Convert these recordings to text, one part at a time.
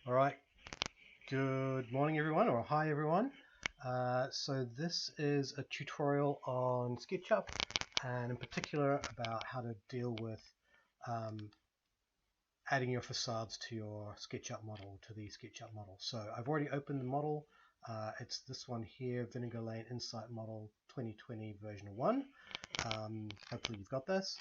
All right, good morning everyone, or hi everyone. So this is a tutorial on SketchUp, and in particular about how to deal with um, adding your facades to your SketchUp model, to the SketchUp model. So I've already opened the model. It's this one here, Vinegar Lane Insight Model 2020 version 1. Hopefully you've got this.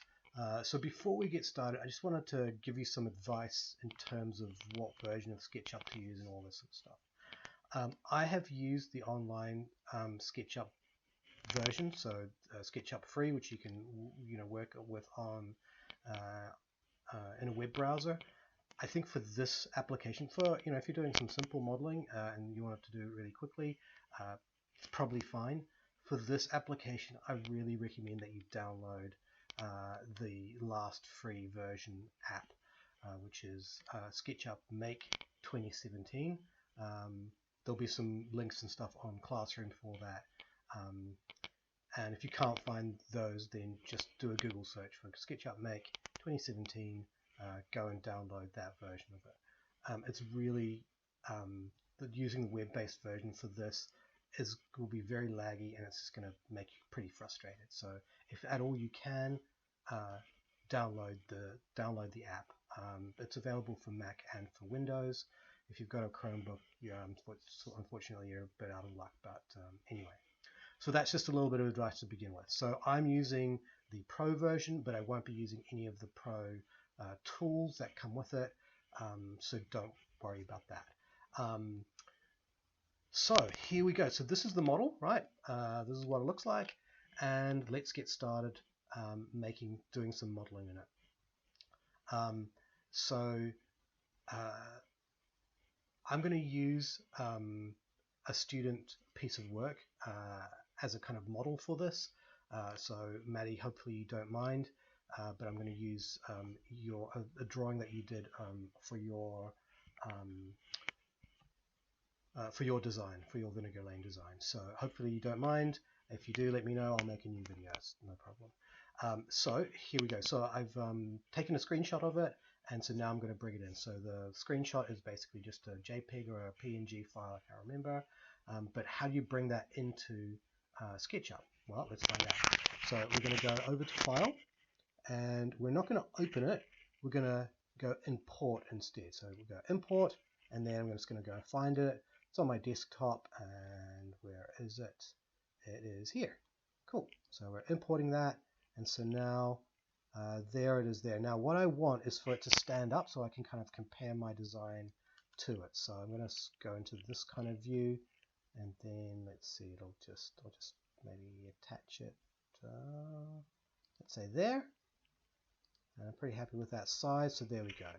So before we get started, I just wanted to give you some advice in terms of what version of SketchUp to use and all this sort of stuff. I have used the online SketchUp version, so SketchUp free, which you can work with on in a web browser. I think for this application, for if you're doing some simple modeling and you want it to do it really quickly, it's probably fine. For this application, I really recommend that you download the last free version app, which is SketchUp Make 2017. There'll be some links and stuff on Classroom for that. And if you can't find those, then just do a Google search for SketchUp Make 2017. Go and download that version of it. It's really using the web-based version for this will be very laggy, and it's just going to make you pretty frustrated. So if at all you can, download the app. It's available for Mac and for Windows. If you've got a Chromebook, unfortunately you're a bit out of luck. But anyway, so that's just a little bit of advice to begin with. So I'm using the Pro version, but I won't be using any of the Pro tools that come with it, so don't worry about that. So here we go. So this is the model, right? This is what it looks like, and let's get started doing some modeling in it. I'm going to use a student piece of work as a kind of model for this. So Maddie, hopefully you don't mind. But I'm going to use a drawing that you did for your design, for your Vinegar Lane design. So hopefully you don't mind. If you do, let me know. I'll make a new video. It's no problem. So here we go. So I've taken a screenshot of it, and so now I'm going to bring it in. So the screenshot is basically just a JPEG or a PNG file, I can't remember. But how do you bring that into SketchUp? Well, let's find out. So we're going to go over to File, and we're not going to open it. We're going to go import instead. So we'll go import, and then I'm just going to go find it. It's on my desktop, and where is it? It is here. Cool. So we're importing that, and so now there it is there. Now what I want is for it to stand up so I can kind of compare my design to it. So I'm going to go into this kind of view, and then let's see, I'll just maybe attach it, let's say there. And I'm pretty happy with that size, so there we go.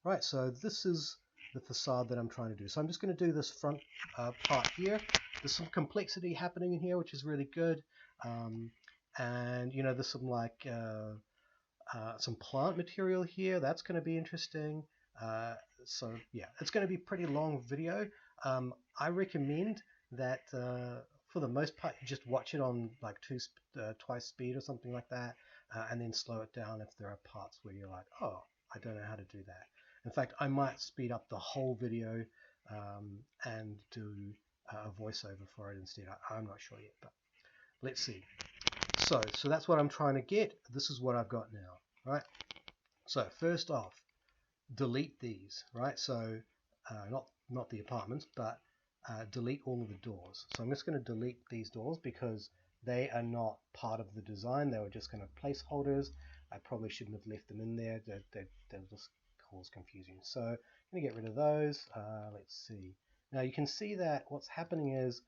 Right, so this is the facade that I'm trying to do. So I'm just going to do this front part here. There's some complexity happening in here, which is really good. And there's some like some plant material here. That's going to be interesting. So yeah, it's going to be a pretty long video. I recommend that for the most part you just watch it on like twice speed or something like that, and then slow it down if there are parts where you're like, oh, I don't know how to do that. In fact, I might speed up the whole video and do a voiceover for it instead. I'm not sure yet, but let's see. So that's what I'm trying to get. This is what I've got now, right? So first off, delete these, right? So not the apartments, but delete all of the doors. So I'm just going to delete these doors because they are not part of the design. They were just kind of placeholders. I probably shouldn't have left them in there. They'll just cause confusion. So I'm going to get rid of those. Let's see. Now you can see that what's happening is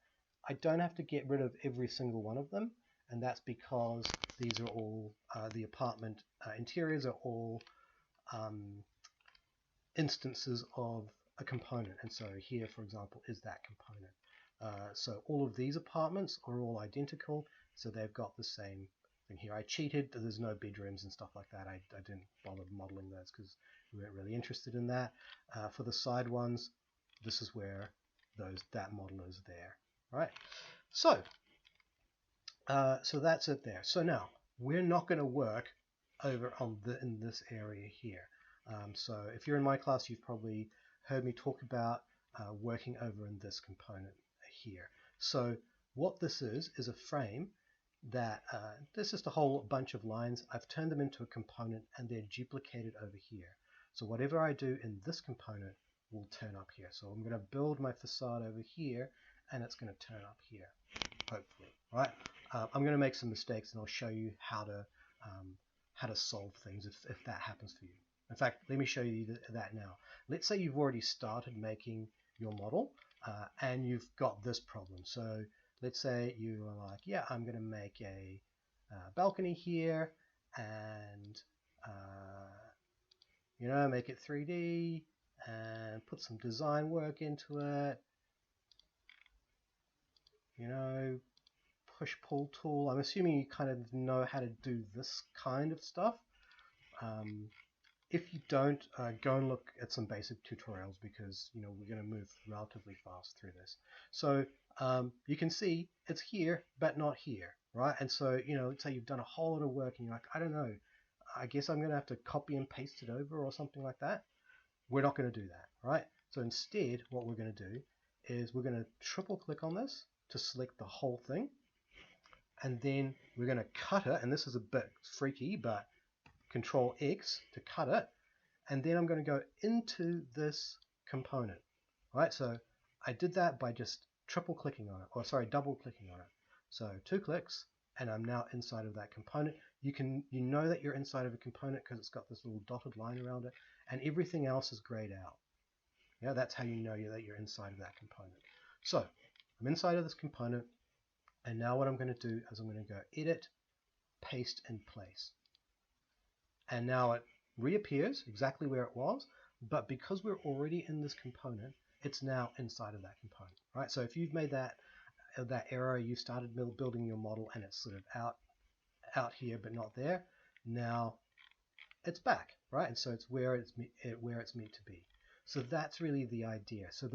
I don't have to get rid of every single one of them, and that's because these are all the apartment interiors are all instances of a component. And so here, for example, is that component. So all of these apartments are all identical, so they've got the same thing here. I cheated. There's no bedrooms and stuff like that. I didn't bother modeling those because we weren't really interested in that. For the side ones, this is where that model is there. All right. So that's it there. So now we're not going to work over in this area here. So if you're in my class, you've probably heard me talk about working over in this component here. So what this is a frame that this is just a whole bunch of lines. I've turned them into a component and they're duplicated over here. So whatever I do in this component will turn up here. So I'm going to build my facade over here and it's going to turn up here, hopefully, right? I'm going to make some mistakes and I'll show you how to solve things if that happens for you. In fact, let me show you that now. Let's say you've already started making your model and you've got this problem. So let's say you are like, yeah, I'm going to make a balcony here and you know, make it 3D and put some design work into it. You know, push-pull tool. I'm assuming you kind of know how to do this kind of stuff. If you don't, go and look at some basic tutorials because, you know, we're going to move relatively fast through this. So you can see it's here, but not here, right? And so, you know, let's say you've done a whole lot of work and you're like, I don't know, I guess I'm going to have to copy and paste it over or something like that. We're not going to do that, right? So instead, what we're going to do is we're going to triple click on this to select the whole thing. And then we're going to cut it, and this is a bit freaky, but Control X to cut it, and then I'm going to go into this component. Right, so I did that by just triple clicking on it, or sorry, double clicking on it. So 2 clicks, and I'm now inside of that component. You know that you're inside of a component because it's got this little dotted line around it, and everything else is grayed out. Yeah, that's how you know that you're inside of that component. So I'm inside of this component, and now what I'm going to do is I'm going to go Edit, Paste in Place. And now it reappears exactly where it was, but because we're already in this component, it's now inside of that component, right? So if you've made that error, you started building your model and it's sort of out here but not there, now it's back, right? And so it's where it's meant to be. So that's really the idea. So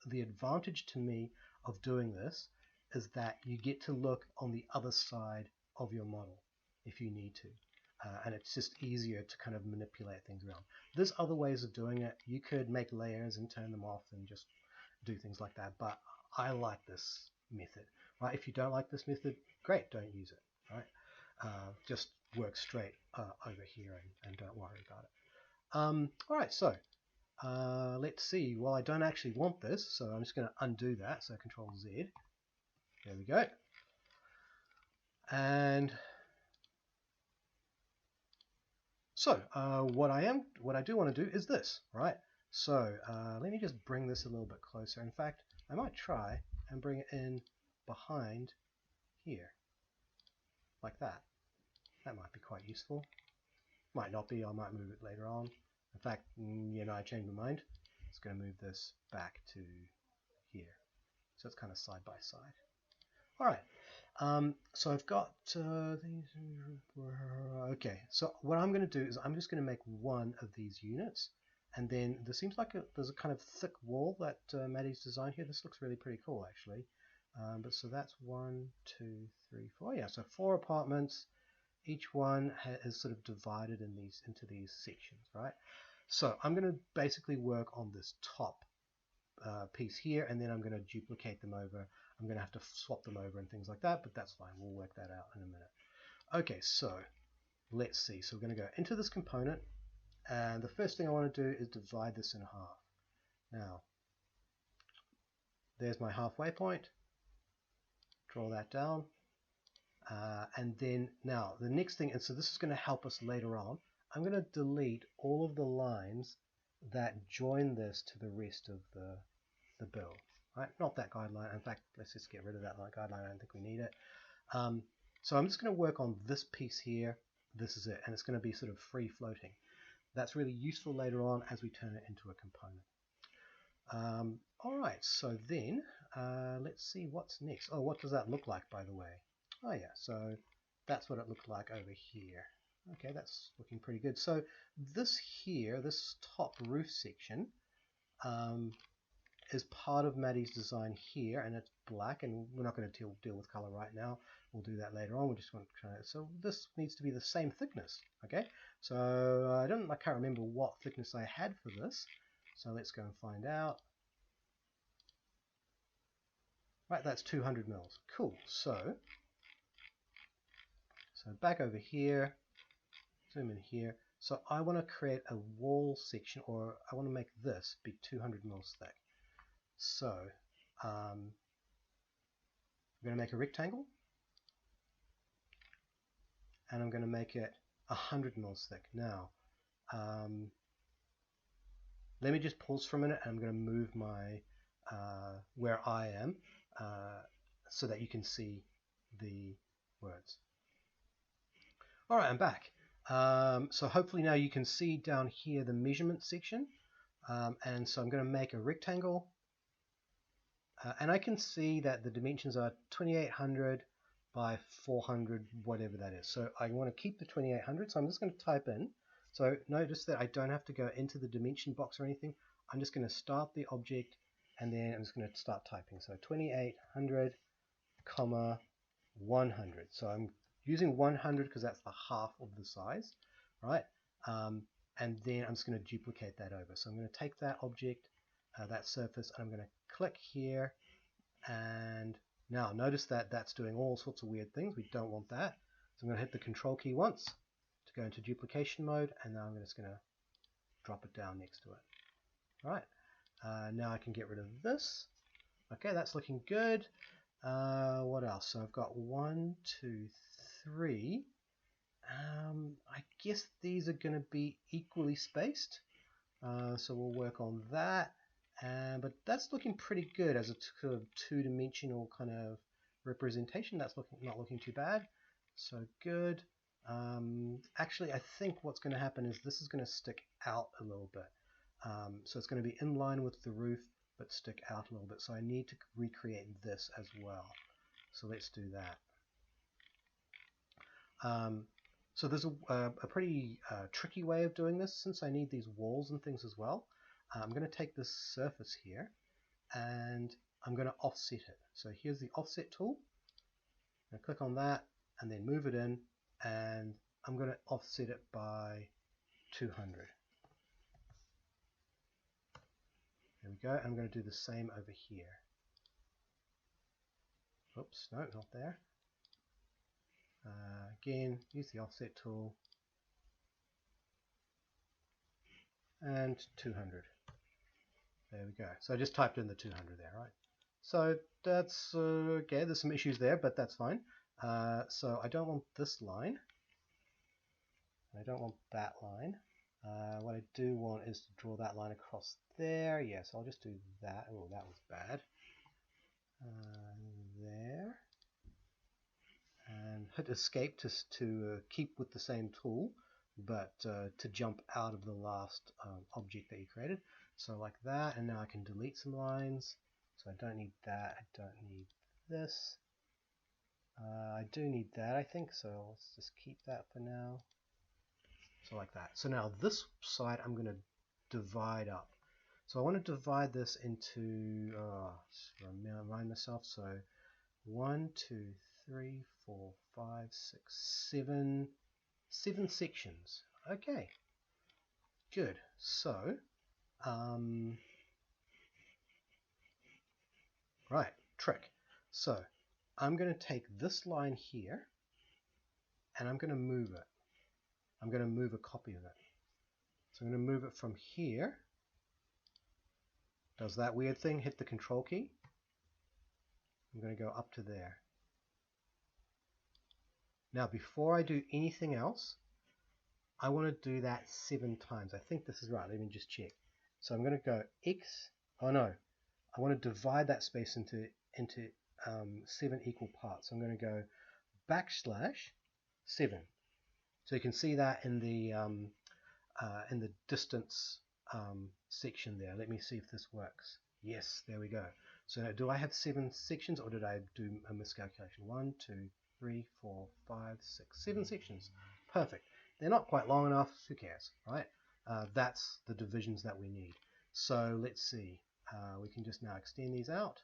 the advantage to me of doing this is that you get to look on the other side of your model if you need to. And it's just easier to kind of manipulate things around. There's other ways of doing it. You could make layers and turn them off and just do things like that, but I like this method, right? If you don't like this method, great, don't use it, right? Just work straight over here and don't worry about it. All right, so let's see. Well, I don't actually want this, so I'm just going to undo that. So Control Z. There we go. And so what I do want to do is this, right? So let me just bring this a little bit closer. In fact, I might try and bring it in behind here, like that. That might be quite useful. Might not be. I might move it later on. In fact, you know, I changed my mind. It's going to move this back to here, so it's kind of side by side. All right. So I've got these. Okay, so what I'm going to do is I'm just going to make one of these units, and then there seems like there's a kind of thick wall that Maddie's designed here. This looks really pretty cool, actually. But so that's 1, 2, 3, 4. Yeah, so 4 apartments. Each one is sort of divided into these sections, right? So I'm going to basically work on this top piece here, and then I'm going to duplicate them over. I'm going to have to swap them over and things like that, but that's fine. We'll work that out in a minute. Okay, so let's see. So we're going to go into this component, and the first thing I want to do is divide this in half. Now, there's my halfway point. Draw that down. And then now the next thing, and so this is going to help us later on, I'm going to delete all of the lines that join this to the rest of the build. Right? Not that guideline. In fact, let's just get rid of that guideline. I don't think we need it. So I'm just going to work on this piece here. This is it, and it's going to be sort of free floating. That's really useful later on as we turn it into a component. All right, so then let's see what's next. Oh, what does that look like, by the way? Oh yeah, so that's what it looked like over here. Okay, that's looking pretty good. So this here, this top roof section, is part of Maddie's design here, and it's black, and we're not going to deal with color right now. We'll do that later on. We just want to try it. So this needs to be the same thickness. Okay, so I can't remember what thickness I had for this. So let's go and find out. Right, that's 200 mils. Cool. So back over here, zoom in here. So I want to create a wall section, or I want to make this be 200 mils thick. So I'm going to make a rectangle, and I'm going to make it 100 mils thick. Now, let me just pause for a minute, and I'm going to move my where I am so that you can see the words. All right, I'm back. So hopefully now you can see down here the measurement section, and so I'm going to make a rectangle, and I can see that the dimensions are 2800 by 400, whatever that is. So I want to keep the 2800, so I'm just going to type in. So notice that I don't have to go into the dimension box or anything. I'm just going to start the object, and then I'm just going to start typing. So 2800, comma 100. So I'm using 100 because that's the half of the size, right? And then I'm just going to duplicate that over. So I'm going to take that object, that surface, and I'm going to click here, and now notice that that's doing all sorts of weird things. We don't want that. So I'm going to hit the control key once to go into duplication mode, and now I'm just going to drop it down next to it. All right, now I can get rid of this. Okay, that's looking good. What else? So I've got 1, 2, 3. I guess these are going to be equally spaced, so we'll work on that. But that's looking pretty good as a sort of two-dimensional kind of representation. That's not looking too bad. So good. Actually, I think what's going to happen is this is going to stick out a little bit. So it's going to be in line with the roof, but stick out a little bit. So I need to recreate this as well. So let's do that. So there's a pretty tricky way of doing this, since I need these walls and things as well. I'm going to take this surface here, and I'm going to offset it. So here's the offset tool. I'm going to click on that, and then move it in, and I'm going to offset it by 200. There we go. I'm going to do the same over here. Oops, no, not there. Again, use the offset tool, and 200. There we go. So I just typed in the 200 there, right? So that's okay. There's some issues there, but that's fine. So I don't want this line. I don't want that line. What I do want is to draw that line across there. Yes, I'll just do that. Oh, that was bad. There. And hit escape to keep with the same tool, but to jump out of the last object that you created. So like that, and now I can delete some lines. So I don't need that, I don't need this. I do need that, I think, so let's just keep that for now. So like that. So now this side I'm going to divide up. So I want to divide this into, remind myself, so 1, 2, 3, 4, 5, 6, 7 sections. Okay, good. So right, trick. So I'm going to take this line here, and I'm going to move it. I'm going to move a copy of it. So I'm going to move it from here. Does that weird thing, hit the control key. I'm going to go up to there. Now before I do anything else, I want to do that 7 times. I think this is right. Let me just check. So I'm going to go X. Oh no, I want to divide that space into 7 equal parts. So I'm going to go \7. So you can see that in the distance section there. Let me see if this works. Yes, there we go. So do I have 7 sections, or did I do a miscalculation? 1, 2, 3, 4, 5, 6, 7 sections. Perfect. They're not quite long enough. Who cares, right? That's the divisions that we need. So let's see. We can just now extend these out.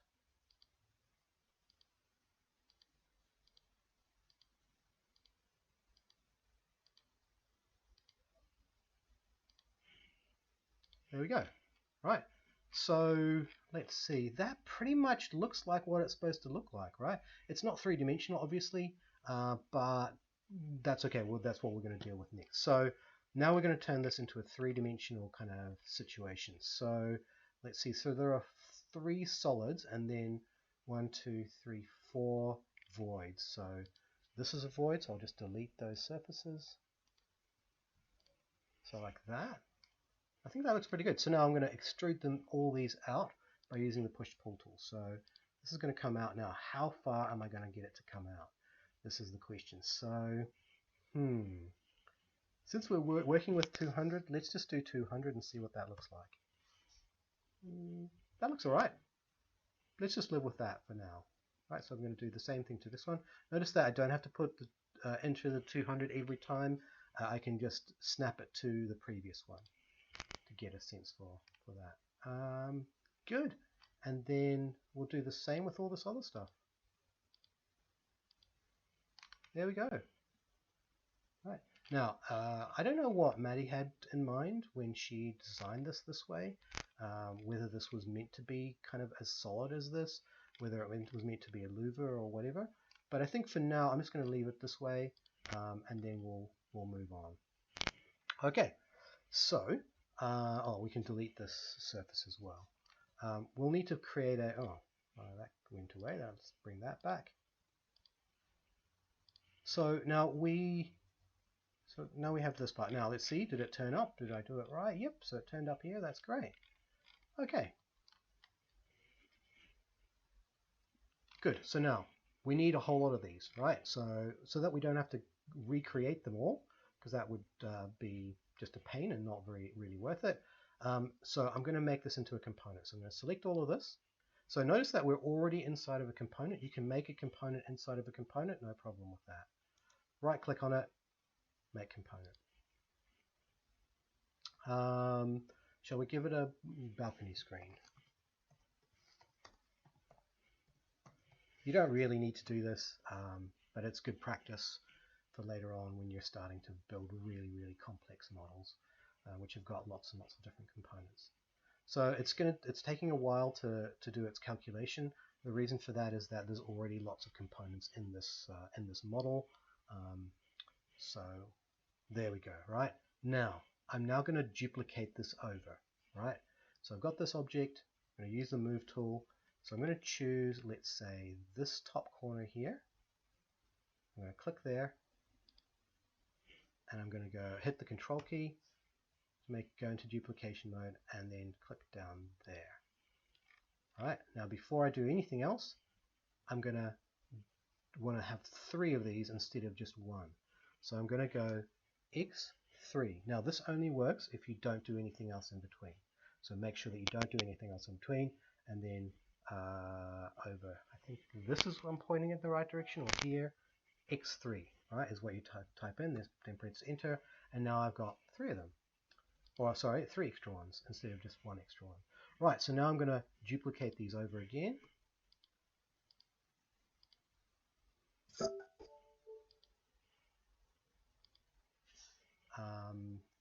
There we go. right? So let's see, that pretty much looks like what it's supposed to look like, right? It's not three-dimensional, obviously, but that's okay. Well, that's what we're going to deal with next. So now we're going to turn this into a three-dimensional kind of situation. So let's see, so there are 3 solids and then 1, 2, 3, 4 voids. So this is a void, so I'll just delete those surfaces. So like that. I think that looks pretty good. So now I'm going to extrude all these out by using the push-pull tool. So this is going to come out now. How far am I going to get it to come out? This is the question. So, since we're working with 200, let's just do 200 and see what that looks like. That looks all right. Let's just live with that for now. Right, so I'm going to do the same thing to this one. Notice that I don't have to put enter the 200 every time. I can just snap it to the previous one to get a sense for that. Good. And then we'll do the same with all this other stuff. There we go. Right. Now, I don't know what Maddie had in mind when she designed this way, whether this was meant to be kind of as solid as this, whether it was meant to be a louver or whatever. But I think for now, I'm just going to leave it this way, and then we'll move on. Okay, so, we can delete this surface as well. We'll need to create a, that went away, let's bring that back. So now we have this part. Now let's see, did it turn up? Did I do it right? Yep, so it turned up here, that's great. Okay. Good, so now we need a whole lot of these, right? So that we don't have to recreate them all, because that would be just a pain and not really worth it. So I'm going to make this into a component. So I'm going to select all of this. So notice that we're already inside of a component. You can make a component inside of a component, no problem with that. Right click on it, make component. Shall we give it a balcony screen? You don't really need to do this, but it's good practice for later on when you're starting to build really complex models, which have got lots and lots of different components. So it's taking a while to do its calculation. The reason for that is that there's already lots of components in this model. So there we go. Right now, I'm now going to duplicate this over. Right. So I've got this object. I'm going to use the move tool. So I'm going to choose, let's say, this top corner here. I'm going to click there, and I'm going to go hit the control key to go into duplication mode, and then click down there. All right, now before I do anything else, I'm going to want to have 3 of these instead of just 1. So I'm going to go X3. Now this only works if you don't do anything else in between. So make sure that you don't do anything else in between, and then over, I think this is I'm pointing in the right direction, or here, X3, right, is what you type in, then press enter, and now I've got 3 of them. Or sorry, 3 extra ones instead of just 1 extra one. Right, so now I'm going to duplicate these over again.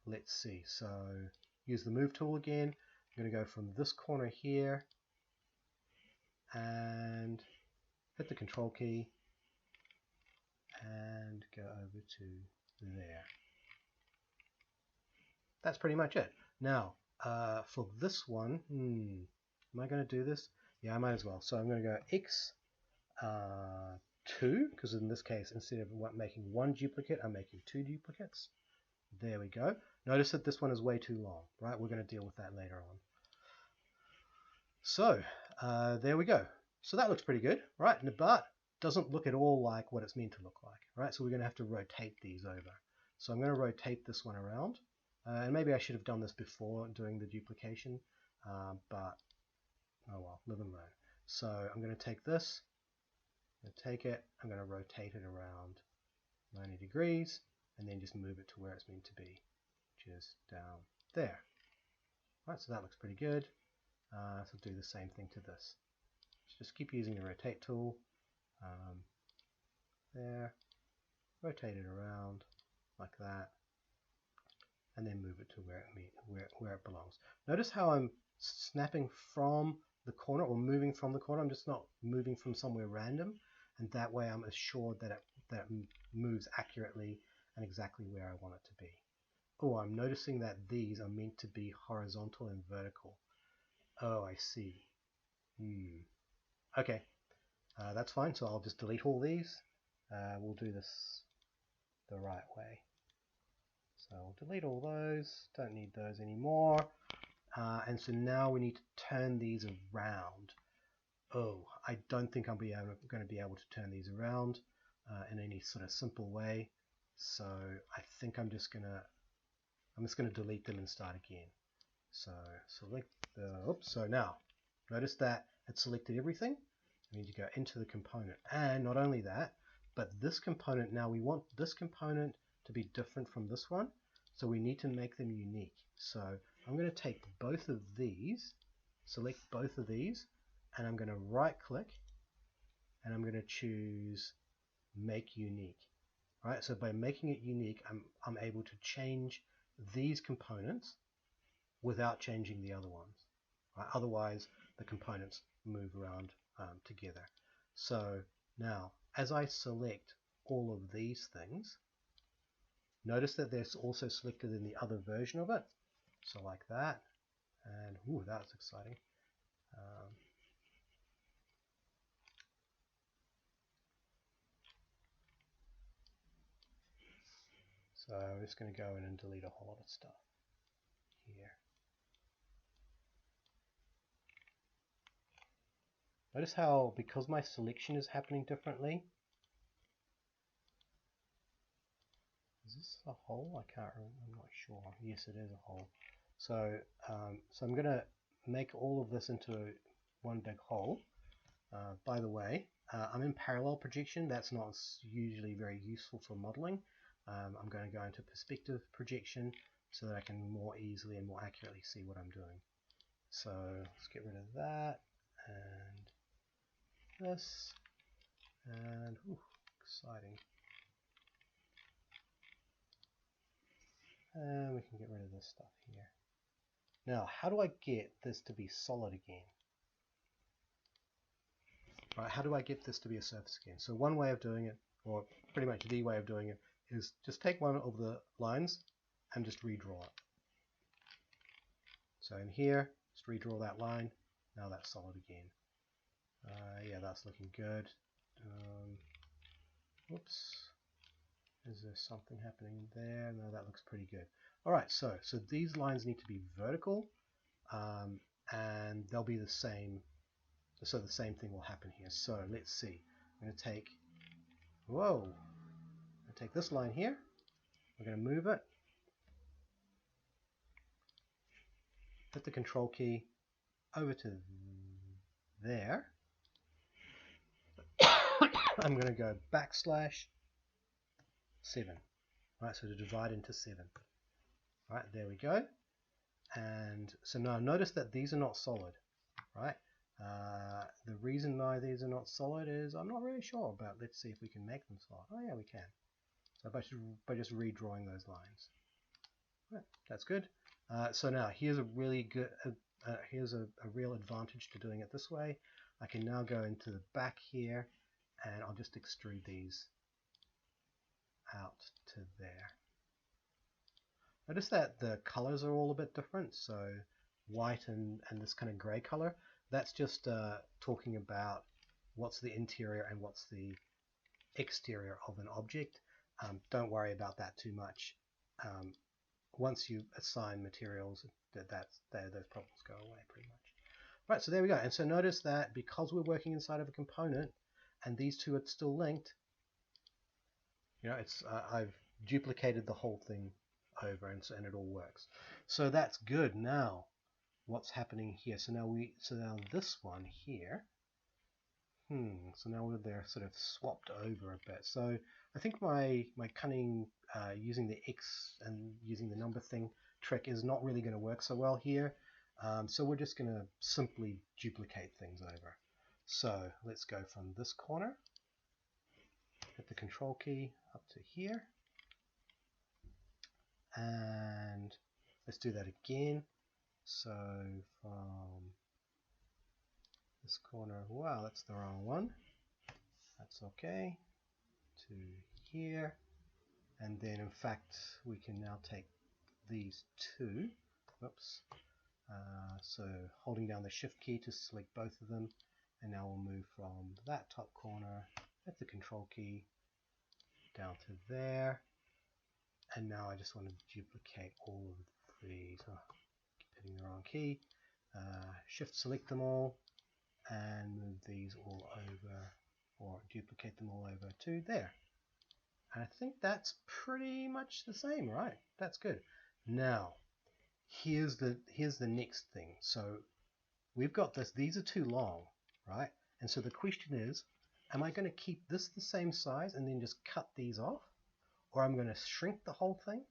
Let's see, so use the move tool again. I'm going to go from this corner here and hit the control key and go over to there. That's pretty much it. Now, for this one, am I going to do this? Yeah, I might as well. So I'm going to go X2, because in this case, instead of making 1 duplicate, I'm making 2 duplicates. There we go. Notice that this one is way too long, right? We're going to deal with that later on. So, there we go. So that looks pretty good, right? But doesn't look at all like what it's meant to look like, right? So we're going to have to rotate these over. So I'm going to rotate this one around. And maybe I should have done this before doing the duplication, but oh well, live and learn. So I'm going to take this, I'm going to take it, I'm going to rotate it around 90 degrees, and then just move it to where it's meant to be, just down there. Right, so that looks pretty good. So do the same thing to this. Just keep using the rotate tool. There, rotate it around like that, and then move it to where it belongs. Notice how I'm snapping from the corner or moving from the corner. I'm just not moving from somewhere random, and that way I'm assured that it moves accurately and exactly where I want it to be. Oh, I'm noticing that these are meant to be horizontal and vertical. Oh, I see. Okay, that's fine. So I'll just delete all these. We'll do this the right way. So I'll delete all those. Don't need those anymore. And so now we need to turn these around. Oh, I don't think I'm going to be able to turn these around in any sort of simple way. So I think I'm just going to delete them and start again. So select the, oops, so now notice that it selected everything. We need to go into the component, and not only that, but this component, now we want this component to be different from this one, so we need to make them unique. So I'm going to take both of these, select both of these, and I'm going to right click and I'm going to choose make unique. Right, so by making it unique, I'm able to change these components without changing the other ones. Right? Otherwise, the components move around together. So now, as I select all of these things, notice that they're also selected in the other version of it. So like that, and ooh, that's exciting. So I'm just going to go in and delete a whole lot of stuff here. Notice how, because my selection is happening differently, is this a hole? I can't remember, I'm not sure. Yes, it is a hole. So, so I'm going to make all of this into one big hole. By the way, I'm in parallel projection. That's not usually very useful for modeling. I'm going to go into perspective projection so that I can more easily and more accurately see what I'm doing. So let's get rid of that and this, and ooh, exciting. And we can get rid of this stuff here. Now, how do I get this to be solid again? Right, how do I get this to be a surface again? So one way of doing it, or pretty much the way of doing it, is just take one of the lines and just redraw it. So in here, just redraw that line. Now that's solid again. Yeah, that's looking good. Whoops. Is there something happening there? No, that looks pretty good. All right, so these lines need to be vertical, and they'll be the same. So the same thing will happen here. So let's see. I'm going to take, whoa, I'm going to take this line here. We're going to move it. Hit the control key over to there. I'm going to go \7. Right, so to divide into 7. Right, there we go. And so now notice that these are not solid, right? The reason why these are not solid is I'm not really sure, but let's see if we can make them solid. Oh yeah, we can. So by just redrawing those lines. Right, that's good. So now here's a really good, here's a real advantage to doing it this way. I can now go into the back here, and I'll just extrude these out to there. Notice that the colors are all a bit different, so white and this kind of gray color. That's just talking about what's the interior and what's the exterior of an object. Don't worry about that too much. Once you assign materials, those problems go away pretty much. Right, so there we go. And so notice that because we're working inside of a component and these two are still linked, you know, it's I've duplicated the whole thing over, and it all works. So that's good. Now what's happening here? So now this one here, so now they're sort of swapped over a bit. So I think my cunning using the X and using the number thing trick is not really going to work so well here. So we're just going to simply duplicate things over. So let's go from this corner, hit the control key up to here, and let's do that again. So from this corner, wow, that's the wrong one. That's okay. To here, and then in fact we can now take these two. Whoops. So holding down the shift key to select both of them, and now we'll move from that top corner at the control key down to there, and now I just want to duplicate all of these. Oh, keep hitting the wrong key. Shift select them all and move these all over, or duplicate them all over to there. And I think that's pretty much the same, right? That's good. Now here's the next thing. So we've got this, these are too long, right? And so the question is, am I going to keep this the same size and then just cut these off, or I'm going to shrink the whole thing?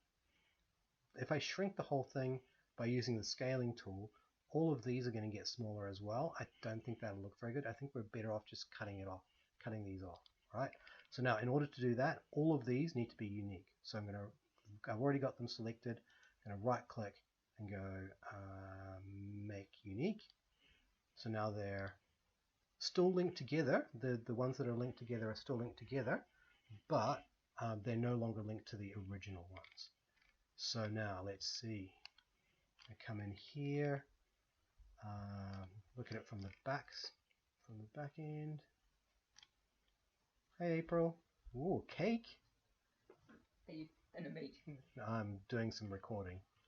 If I shrink the whole thing by using the scaling tool, all of these are going to get smaller as well. I don't think that'll look very good. I think we're better off just cutting these off, right? So now in order to do that, all of these need to be unique. So I've already got them selected. I'm going to right click and go make unique. So now they're still linked together. The ones that are linked together are still linked together, but they're no longer linked to the original ones. So now let's see. I come in here, look at it from the back end. Hey April. Ooh, cake. Are you in a meeting? I'm doing some recording.